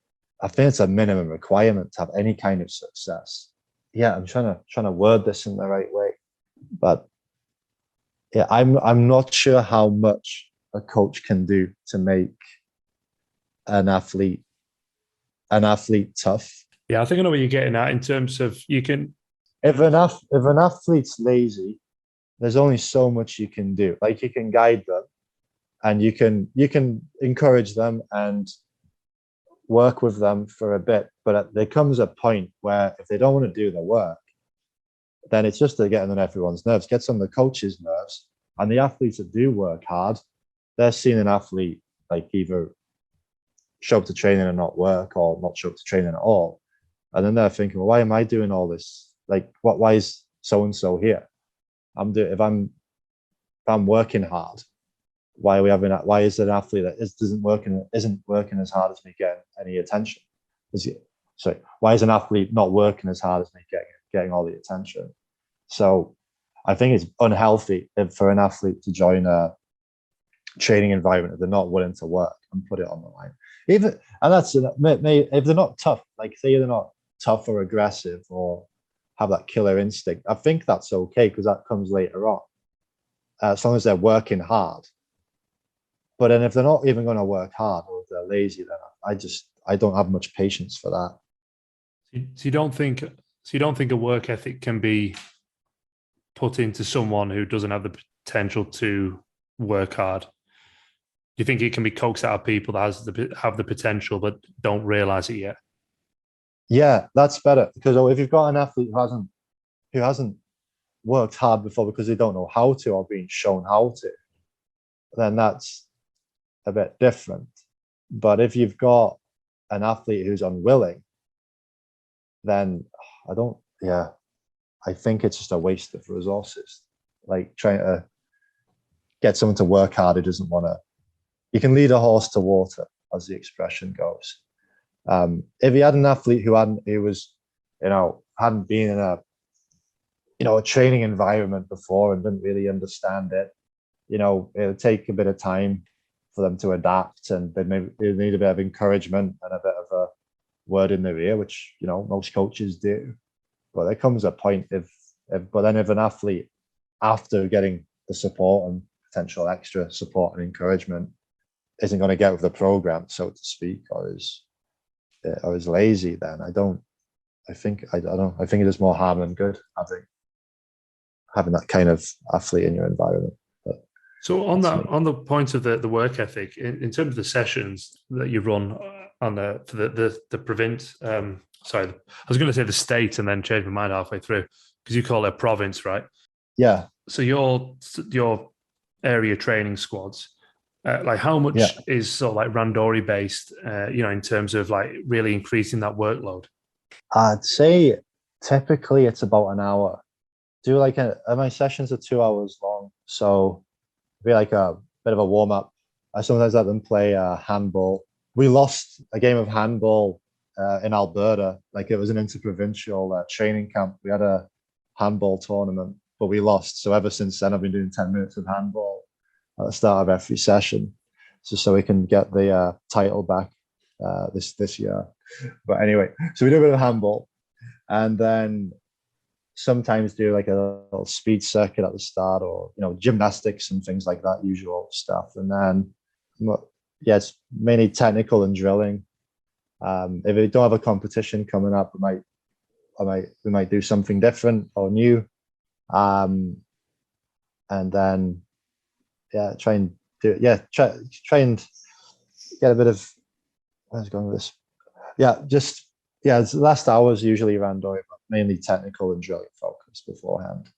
I think it's a minimum requirement to have any kind of success. Yeah, I'm trying to word this in the right way, but yeah, I'm not sure how much a coach can do to make an athlete tough. Yeah, I think I know what you're getting at in terms of you can. If an athlete's lazy, there's only so much you can do. Like you can guide them, and you can encourage them and work with them for a bit, but there comes a point where if they don't want to do the work, then it's just getting on everyone's nerves, gets on the coach's nerves, and the athletes that do work hard, they're seeing an athlete like either show up to training and not work or not show up to training at all, and then they're thinking, well, why am I doing all this? Like, why is so and so here? If I'm working hard, why is an athlete that isn't working as hard as me getting any attention? Why is an athlete not working as hard as me getting all the attention? So I think it's unhealthy for an athlete to join a training environment if they're not willing to work and put it on the line. If they're not tough, like say they're not tough or aggressive or have that killer instinct, I think that's okay because that comes later on, as long as they're working hard. But then if they're not even going to work hard or if they're lazy, then I don't have much patience for that. So you don't think a work ethic can be put into someone who doesn't have the potential to work hard? Do you think it can be coaxed out of people that have the potential but don't realize it yet? Yeah, that's better, because if you've got an athlete who hasn't worked hard before because they don't know how to or being shown how to, then that's a bit different. But if you've got an athlete who's unwilling, then I think it's just a waste of resources. Like trying to get someone to work hard who doesn't want to. You can lead a horse to water, as the expression goes. If you had an athlete who hadn't been in a training environment before and didn't really understand it, it would take a bit of time for them to adapt, and they need a bit of encouragement and a bit of a word in their ear, which most coaches do. But there comes a point if an athlete, after getting the support and potential extra support and encouragement, isn't going to get with the program, so to speak, or is lazy, then I think it is more harm than good having that kind of athlete in your environment. So on the point of the work ethic, in terms of the sessions that you run for the province, sorry, I was going to say the state and then change my mind halfway through, because you call it a province, right? Yeah. So your area training squads, like how much is sort of like Randori based, in terms of like really increasing that workload? I'd say typically it's about an hour. My sessions are 2 hours long, so be like a bit of a warm up. I sometimes let them play handball. We lost a game of handball in Alberta. Like it was an interprovincial training camp. We had a handball tournament, but we lost. So ever since then, I've been doing 10 minutes of handball at the start of every session, just so we can get the title back this year. But anyway, so we do a bit of handball, and then sometimes do like a little speed circuit at the start, or gymnastics and things like that, usual stuff. And then it's mainly technical and drilling. If we don't have a competition coming up, we might do something different or new. And then try and get a bit of, where's going with this? The last hours usually randori, but mainly technical and drilling focus beforehand.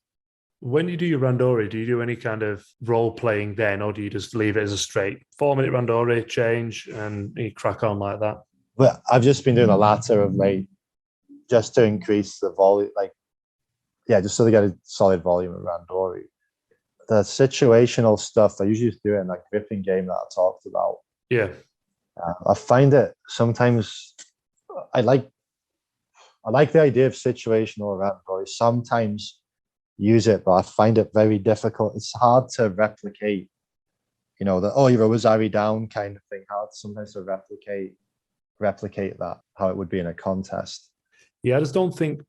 When you do your randori, do you do any kind of role playing then, or do you just leave it as a straight 4-minute randori, change, and you crack on like that? But I've just been doing the latter of late, just to increase the volume, just so they get a solid volume of randori. The situational stuff, I usually just do it in that gripping game that I talked about. Yeah. I find it sometimes, I like the idea of situational randori. Sometimes use it, but I find it very difficult. It's hard to replicate, you're a Wazari down kind of thing. Hard sometimes to replicate that, how it would be in a contest. Yeah, I just don't think,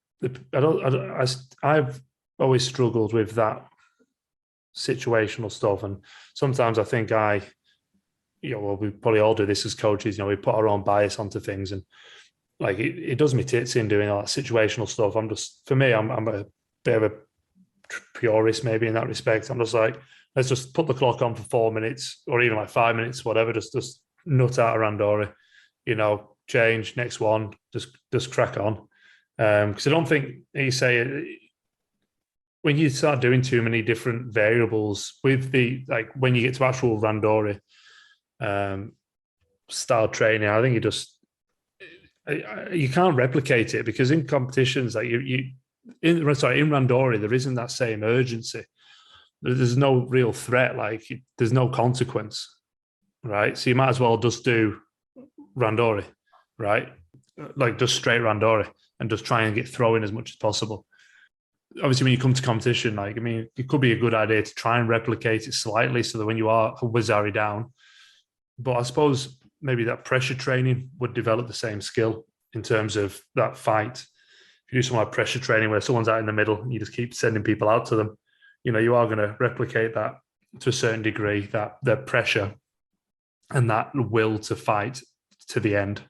I've always struggled with that situational stuff. And sometimes I think we probably all do this as coaches, we put our own bias onto things, and it does me tits in doing all that situational stuff. I'm a bit of a purist maybe in that respect. I'm just like, let's just put the clock on for 4 minutes, or even 5 minutes, whatever, just nut out a randori, change, next one, just crack on. Because I don't think, you say, when you start doing too many different variables with when you get to actual randori style training, I think you can't replicate it, because in competitions, in randori, there isn't that same urgency. There's no real threat, there's no consequence, right? So you might as well just do randori, right? Just straight randori, and just try and get throwing as much as possible. Obviously, when you come to competition, it could be a good idea to try and replicate it slightly, so that when you are Wazari down, but I suppose maybe that pressure training would develop the same skill in terms of that fight. If you do some like pressure training where someone's out in the middle and you just keep sending people out to them, you are going to replicate that to a certain degree, that pressure and that will to fight to the end.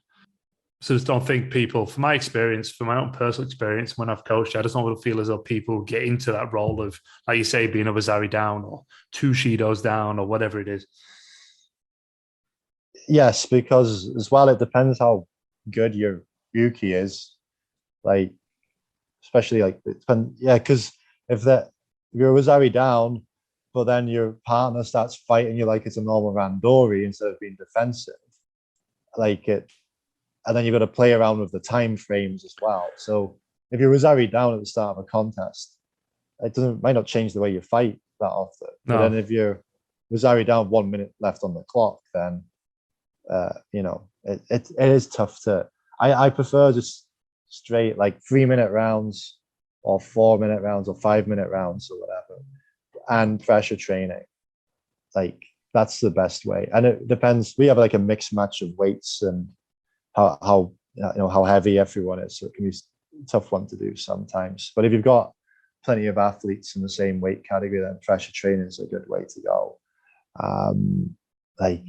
So just don't think people, from my experience, from my own personal experience, when I've coached, I just don't feel as though people get into that role of, like you say, being a Wazari down or 2 Shidos down or whatever it is. Yes, because as well, it depends how good your Yuki is. Especially because if you're Wazari down, but then your partner starts fighting you like it's a normal randori instead of being defensive, and then you've got to play around with the time frames as well. So if you're Wazari down at the start of a contest, it might not change the way you fight that often. No. But then if you're Wazari down 1 minute left on the clock, then it is tough to. I prefer just straight 3-minute rounds, or 4-minute rounds, or 5-minute rounds, or whatever, and pressure training. That's the best way. And it depends. We have a mixed match of weights and how heavy everyone is, so it can be a tough one to do sometimes. But if you've got plenty of athletes in the same weight category, then pressure training is a good way to go. The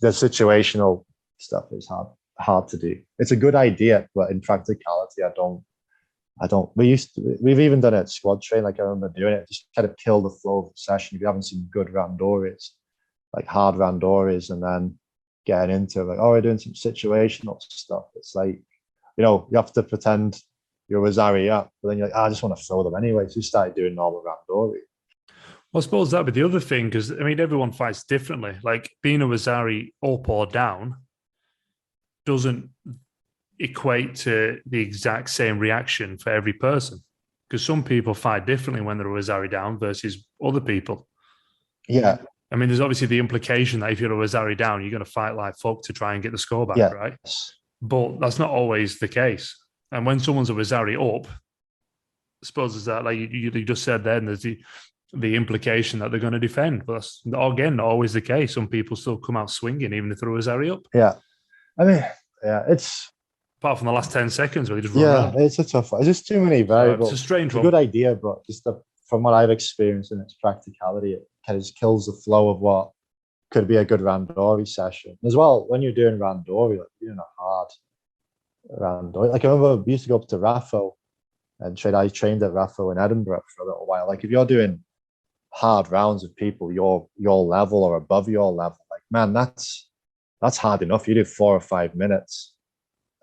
situational stuff is hard to do. It's a good idea, but in practicality, I don't. We've even done it at squad train. I remember doing it, just kind of kill the flow of the session. If you haven't seen good randoris, hard randoris, and then getting into we're doing some situational stuff. It's you have to pretend you're Wazari up, but then you're I just want to throw them anyway. So you started doing normal randori. Well, I suppose that'd be the other thing, because everyone fights differently. Being a Wazari up or down doesn't equate to the exact same reaction for every person, because some people fight differently when they're a Wazari down versus other people. Yeah. There's obviously the implication that if you're a Wazari down, you're going to fight like fuck to try and get the score back, right? But that's not always the case. And when someone's a Wazari up, suppose there's that, like you just said then, there's the implication that they're going to defend. But that's, again, not always the case. Some people still come out swinging, even if throw a Zari up. Yeah. I mean, yeah, it's... Apart from the last 10 seconds where they just run around. Yeah, it's a tough one. There's just too many variables. It's a strange one. It's a good idea, but just from what I've experienced in its practicality, it kind of just kills the flow of what could be a good randori session. As well, when you're doing randori, like you're doing a hard randori. Like I remember we used to go up to Raffo and I trained at Raffo in Edinburgh for a little while. Like if you're doing hard rounds of people your level or above your level, like man, that's hard enough. You do 4 or 5 minutes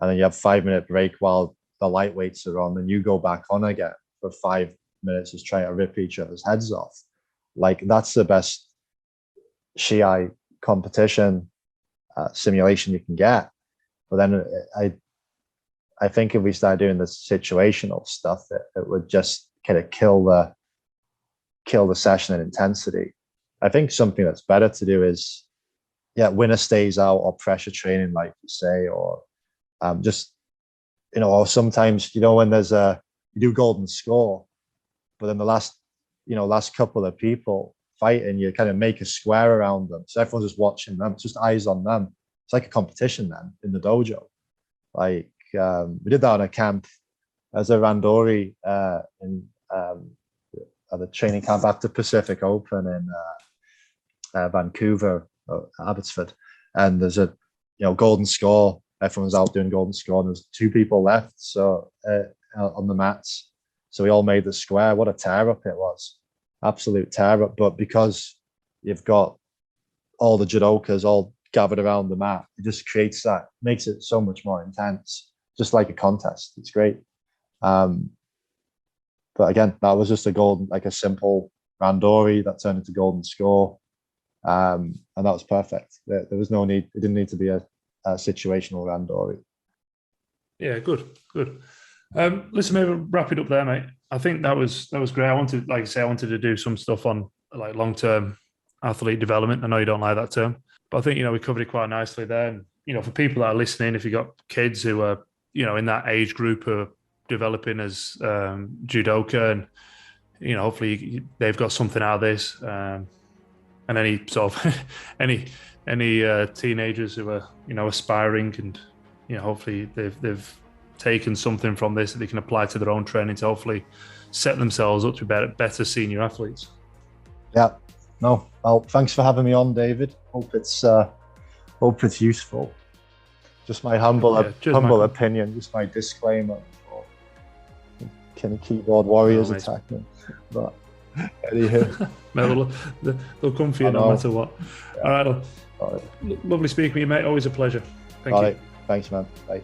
and then you have 5-minute break while the lightweights are on, and you go back on again for 5 minutes just trying to rip each other's heads off. Like that's the best Shiai competition simulation you can get. But then I think if we start doing the situational stuff, it would just kind of kill the session in intensity. I think something that's better to do is, winner stays out or pressure training, like you say, or just, or sometimes, when there's you do golden score, but then the last couple of people fighting, you kind of make a square around them. So everyone's just watching them. It's just eyes on them. It's like a competition then in the dojo. Like we did that on a camp as a randori in the training camp after Pacific Open in Vancouver, Abbotsford. And there's a golden score. Everyone's out doing golden score, and there's 2 people left on the mats. So we all made the square. What a tear up it was. Absolute tear up. But because you've got all the judokas all gathered around the mat, it just makes it so much more intense, just like a contest. It's great. But again, that was just a simple randori that turned into golden score. And that was perfect. There was no need, it didn't need to be a situational randori. Yeah, good. Listen, maybe wrap it up there, mate. I think that was great. I wanted to do some stuff on like long-term athlete development. I know you don't like that term, but I think, we covered it quite nicely there. And, for people that are listening, if you've got kids who are, in that age group who are developing as judoka, and, hopefully they've got something out of this. And any sort of, any teenagers who are, aspiring, and, hopefully they've taken something from this that they can apply to their own training to hopefully set themselves up to be better senior athletes. Yeah. No. Well, thanks for having me on, David. Hope it's useful. Just my humble opinion, just my disclaimer for kind of keyboard warriors attacking. But anywho, they'll come for you no matter what. Yeah. All right. Lovely speaking with you, mate. Always a pleasure. Thank you. Thanks, man. Bye.